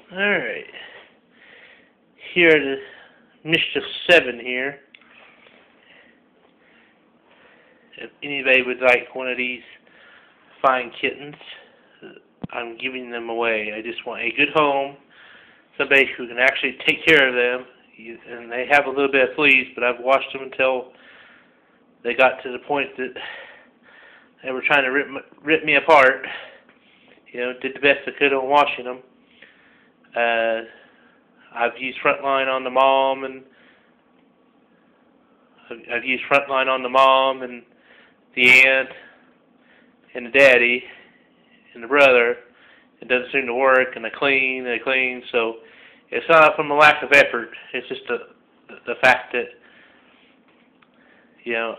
Alright. Here are the Mischief 7 here. If anybody would like one of these fine kittens, I'm giving them away. I just want a good home, somebody who can actually take care of them. And they have a little bit of fleas, but I've washed them until they got to the point that they were trying to rip me apart. You know, did the best I could on washing them. I've used Frontline on the mom, and I've used Frontline on the mom and the aunt and the daddy and the brother. It doesn't seem to work, and they clean. So it's not from a lack of effort. It's just the fact that, you know,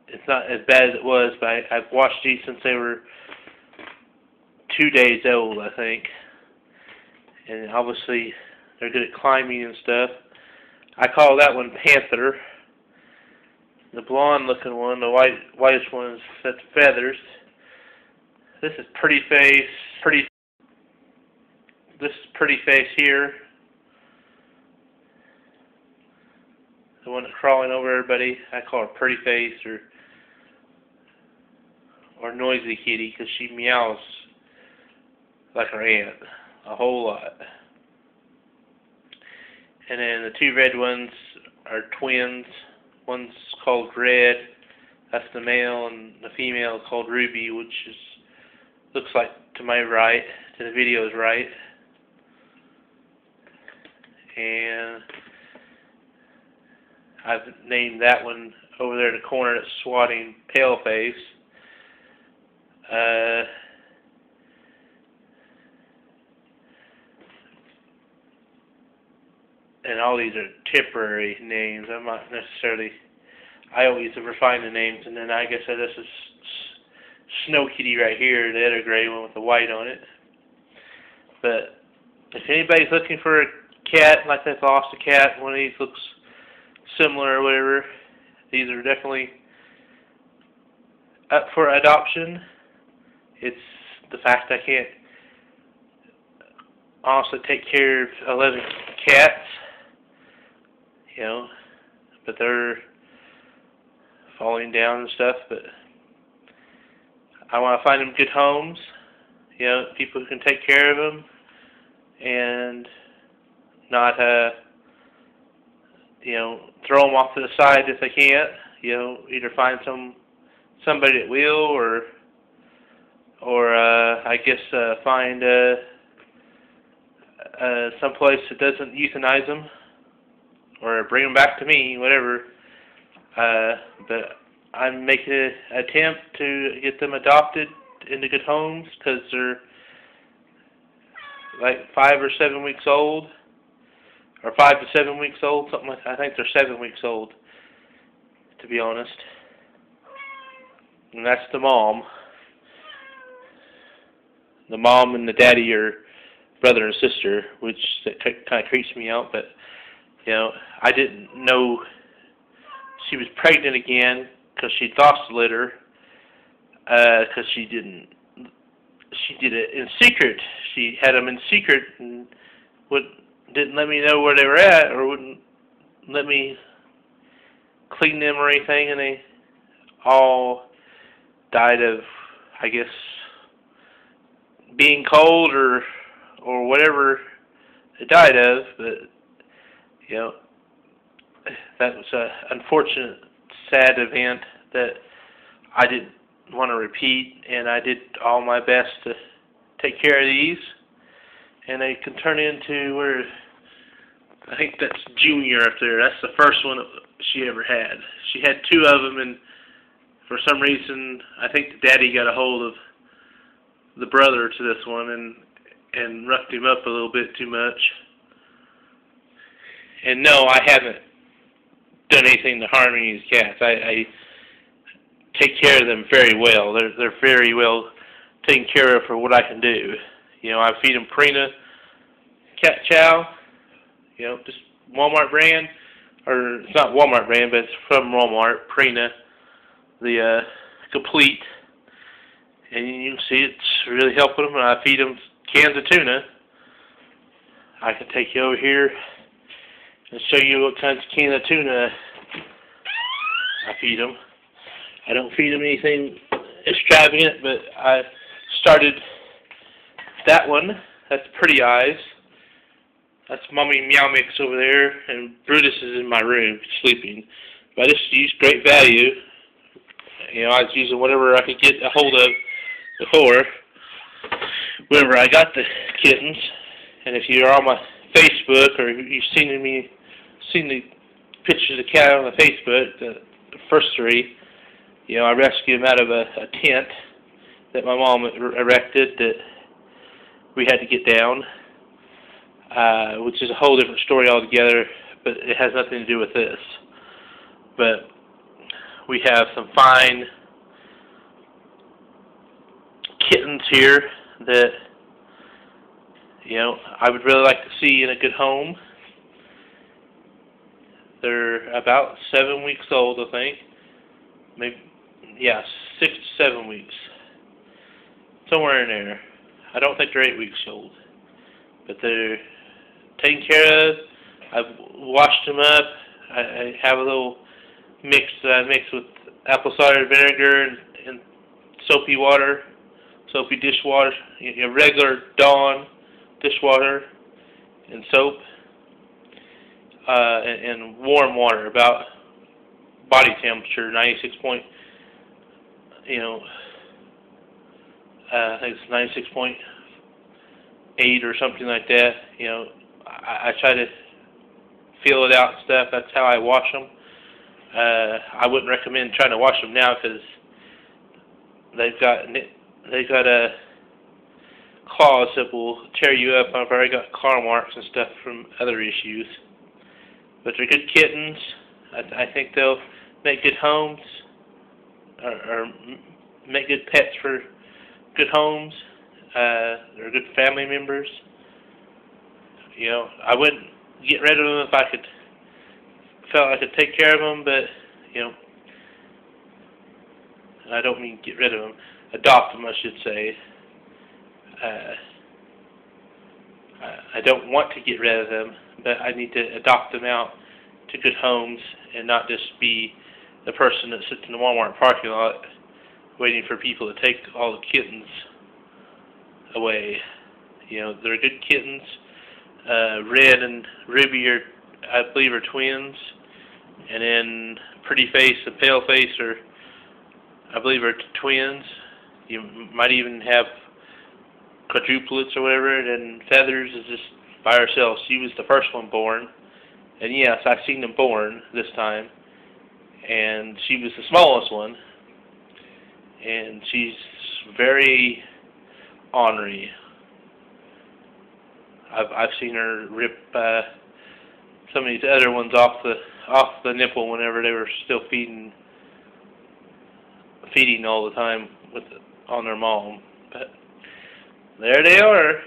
it's not as bad as it was. But I've watched these since they were 2 days old, I think. And obviously they're good at climbing and stuff. I call that one Panther. The blonde looking one, the whitest one, is that's Feathers. This is Pretty Face. This is Pretty Face here. The one that's crawling over everybody. I call her Pretty Face or Noisy Kitty, because she meows like her aunt a whole lot. And then the two red ones are twins. One's called Red, that's the male, and the female is called Ruby, which looks like to my right, to the video's right. And I've named that one over there in the corner that's swatting Paleface. And all these are temporary names. I'm not necessarily. I always refine the names, and then I guess this is Snow Kitty right here, the other gray one with the white on it. But if anybody's looking for a cat, like they've lost a cat, one of these looks similar or whatever, these are definitely up for adoption. It's the fact I can't honestly take care of 11 cats. You know, but they're falling down and stuff, but I want to find them good homes, you know, people who can take care of them and not, you know, throw them off to the side if they can't, you know, either find somebody that will or I guess find some place that doesn't euthanize them, or bring them back to me, whatever. But I'm making an attempt to get them adopted into good homes, because they're like 5 or 7 weeks old, or 5 to 7 weeks old, something like that. I think they're 7 weeks old, to be honest. And that's the mom. The mom and the daddy are brother and sister, which kind of creeps me out, but you know, I didn't know she was pregnant again because she'd lost the litter, because she did it in secret. She had them in secret and didn't let me know where they were at, or wouldn't let me clean them or anything, and they all died of, I guess, being cold or whatever they died of. But you know, that was an unfortunate, sad event that I didn't want to repeat, and I did all my best to take care of these, and they can turn into where, I think that's Junior up there. That's the first one she ever had. She had 2 of them, and for some reason, I think the daddy got a hold of the brother to this one and roughed him up a little bit too much. And no, I haven't done anything to harm any of these cats. I take care of them very well. They're very well taken care of for what I can do. You know, I feed them Prina cat chow. You know, just Walmart brand, or it's not Walmart brand, but it's from Walmart. Prina, the complete, and you can see it's really helping them. And I feed them cans of tuna. I can take you over here and show you what kinds of can of tuna I feed them. I don't feed them anything extravagant, but I started that one. That's Pretty Eyes. That's Mommy Meow Mix over there, and Brutus is in my room sleeping. But I just used Great Value. You know, I was using whatever I could get a hold of before. Whenever I got the kittens, and if you're on my Facebook or you've seen the pictures of the cat on the Facebook, the first three, you know, I rescued them out of a tent that my mom erected that we had to get down, which is a whole different story altogether, but it has nothing to do with this. But we have some fine kittens here that, you know, I would really like to see in a good home. They're about 7 weeks old, I think. Maybe, yeah, 6 to 7 weeks. Somewhere in there. I don't think they're 8 weeks old. But they're taken care of. I've washed them up. I have a little mix that I mix with apple cider vinegar and soapy water, soapy dishwater, you know, regular Dawn dishwater and soap, and warm water, about body temperature, 96 point, you know, I think it's 96.8 or something like that. You know, I try to feel it out and stuff. That's how I wash them. I wouldn't recommend trying to wash them now because they've got a claws that will tear you up. I've already got claw marks and stuff from other issues. But they're good kittens. I think they'll make good homes, or make good pets for good homes. They're good family members. You know, I wouldn't get rid of them if I felt I could take care of them, but, you know, I don't mean get rid of them. Adopt them, I should say. I don't want to get rid of them, but I need to adopt them out to good homes and not just be the person that sits in the Walmart parking lot waiting for people to take all the kittens away. You know, they're good kittens. Red and Ruby are, I believe, are twins, and then Pretty Face and Pale Face are, I believe, are twins. You might even have quadruplets or whatever, and then Feathers is just by herself. She was the first one born, and yes, I've seen them born this time, and she was the smallest one, and she's very ornery. I've seen her rip some of these other ones off the nipple whenever they were still feeding all the time on their mom. But there they are.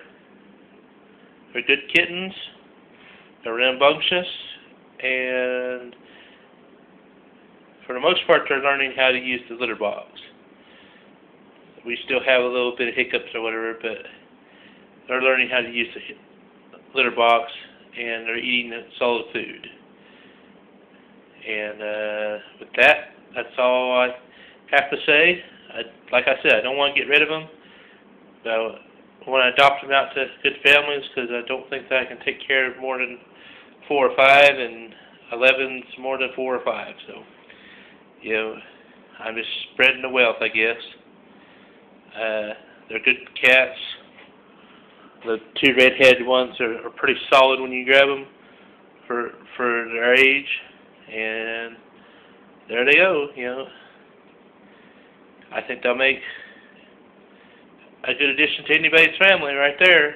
They're good kittens. They're rambunctious, and for the most part, they're learning how to use the litter box. We still have a little bit of hiccups or whatever, but they're learning how to use the litter box, and they're eating solid food. And with that, that's all I have to say. Like I said, I don't want to get rid of them. So I want to adopt them out to good families because I don't think that I can take care of more than 4 or 5, and 11's more than 4 or 5. So, you know, I'm just spreading the wealth, I guess. They're good cats. The 2 red-headed ones are pretty solid when you grab them for their age, and there they go. You know, I think they'll make a good addition to anybody's family right there.